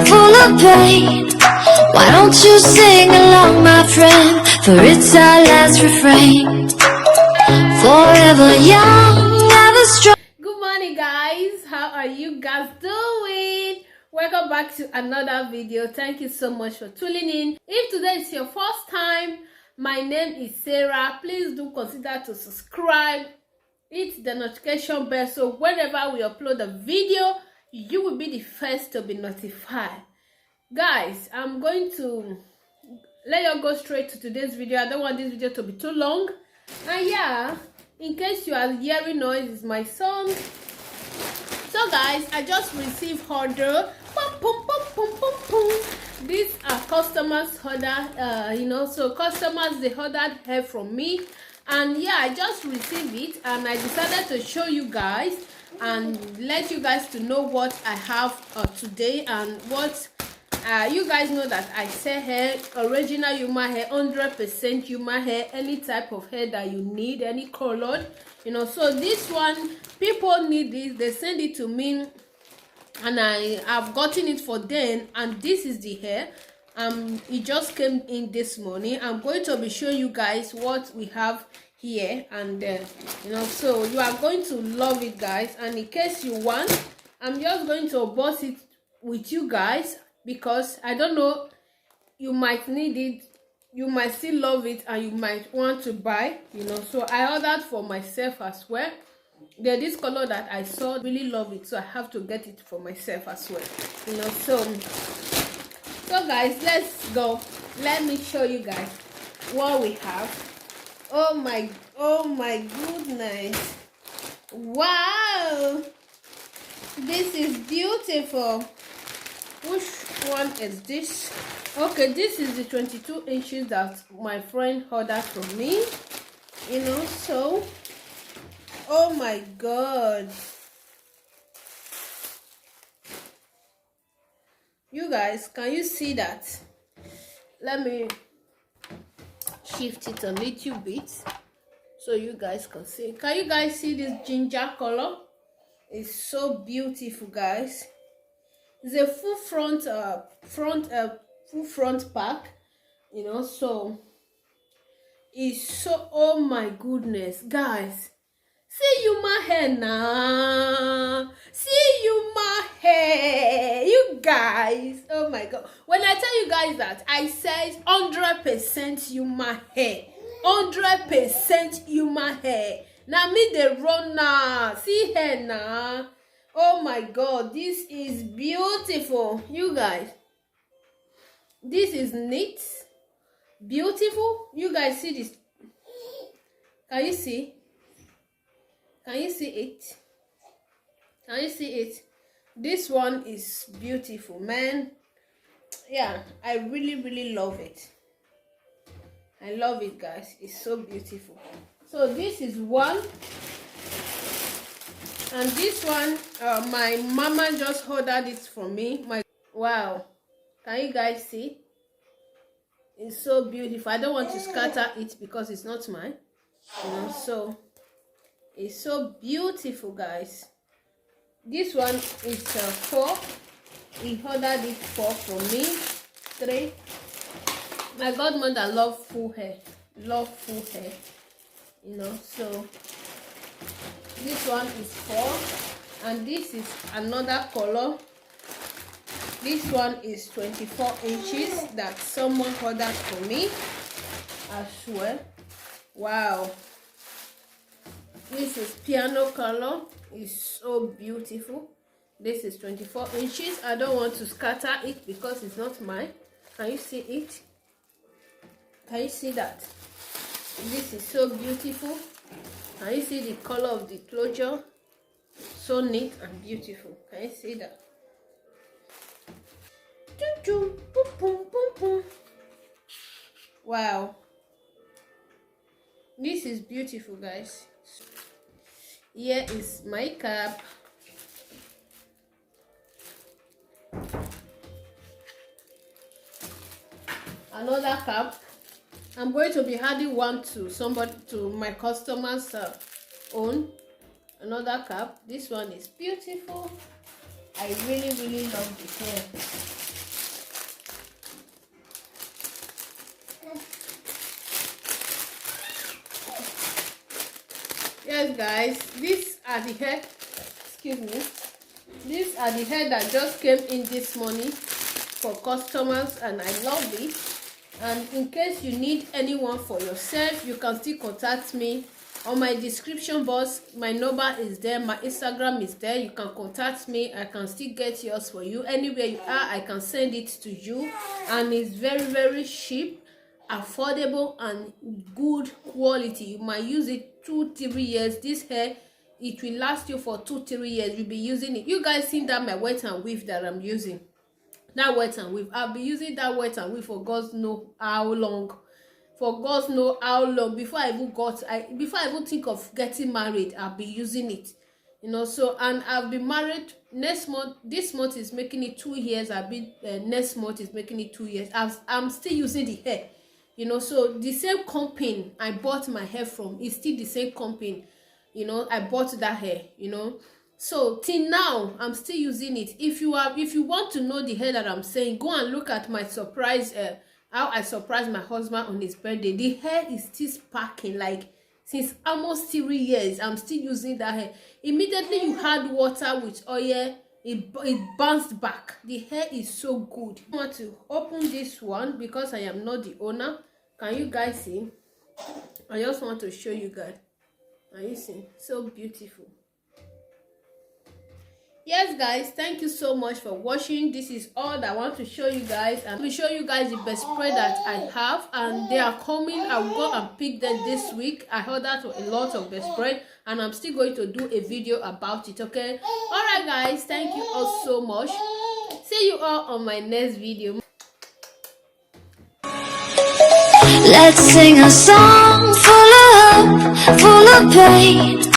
full of pain. Why don't you sing along, my friend? For it's our last refrain. Forever young, ever strong. Good morning, guys. How are you guys doing? Welcome back to another video. Thank you so much for tuning in. If today is your first time, my name is Sarah. Please do consider to subscribe, hit the notification bell, so whenever we upload a video, you will be the first to be notified. Guys, I'm going to let you go straight to today's video. I don't want this video to be too long. And yeah, in case you are hearing noise, it's my son. So guys, I just received order. These are customers order, so customers, they ordered hair from me, and yeah, I just received it and I decided to show you guys and let you guys to know what I have today, and what you guys know that I sell hair, original human hair, 100% human hair, any type of hair that you need, any colored, so this one, people need this, they send it to me and I have gotten it for them, and this is the hair. It just came in this morning. I'm going to be showing you guys what we have here, and so you are going to love it, guys. And in case you want, I'm just going to boss it with you guys, because I don't know, you might need it, you might still love it, and you might want to buy, so I ordered for myself as well. There's this color that I saw, really love it, so I have to get it for myself as well, so guys, let's go. Let me show you guys what we have. Oh my goodness, wow, this is beautiful. Which one is this? Okay, this is the 22 inches that my friend ordered from me, so oh my god, you guys, can you see that? Let me shift it a little bit so you guys can see. Can you guys see this ginger color? It's so beautiful, guys. It's a full front pack, so it's so, oh my goodness, guys. See you my hair now. See you my hair. You guys. Oh my god. When I tell you guys that I said 100% human hair. 100% human hair. Now me the run now. See hair now. Oh my god. This is beautiful. You guys. This is neat. Beautiful. You guys see this? Can you see? Can you see it? Can you see it? This one is beautiful, man. Yeah, I really love it. I love it, guys. It's so beautiful. So this is one, and this one, my mama just ordered it for me. Wow, can you guys see? It's so beautiful. I don't want to scatter it because it's not mine, so it's so beautiful, guys. This one is 4. He ordered it 4 from me. 3. My godmother love full hair. So this one is 4, and this is another color. This one is 24 inches that someone ordered for me as well. Wow. This is piano color. It's so beautiful. This is 24 inches. I don't want to scatter it because it's not mine. Can you see it? Can you see that? This is so beautiful. Can you see the color of the closure? So neat and beautiful. Can you see that? Wow. This is beautiful, guys. Here is my cap. Another cap. I'm going to be adding one to my customers' own. Another cap. This one is beautiful. I really love this hair. Yes guys, these are the hair, excuse me, these are the hair that just came in this morning for customers, and I love it. And in case you need anyone for yourself, you can still contact me on my description box. My number is there, my Instagram is there. You can contact me. I can still get yours for you. Anywhere you are, I can send it to you, and it's very, very cheap, affordable, and good quality. You might use it 2-3 years. This hair, it will last you for 2-3 years. You'll be using it. You guys seen that my wet and weave that I'm using, that wet and weave, I've been using that wet and weave for God know how long, before I even think of getting married. I've been using it, you know. So, and I've been married this month is making it 2 years. Next month is making it 2 years. I'm still using the hair, you know. So the same company I bought my hair from is still the same company, you know. I bought that hair, you know. So till now I'm still using it. If you want to know the hair that I'm saying, go and look at my surprise, how I surprised my husband on his birthday. The hair is still sparking, like since almost 3 years. I'm still using that hair. Immediately you add water with oil, it bounced back. The hair is so good. I want to open this one because I am not the owner. Can you guys see? I just want to show you guys. Are you seeing? So beautiful. Yes guys, thank you so much for watching. This is all that I want to show you guys, and we show you guys the best spray that I have, and they are coming. I'll go and pick them this week. I ordered a lot of best spread, and I'm still going to do a video about it. Okay, all right guys, thank you all so much. See you all on my next video. Let's sing a song full of hope, full of pain.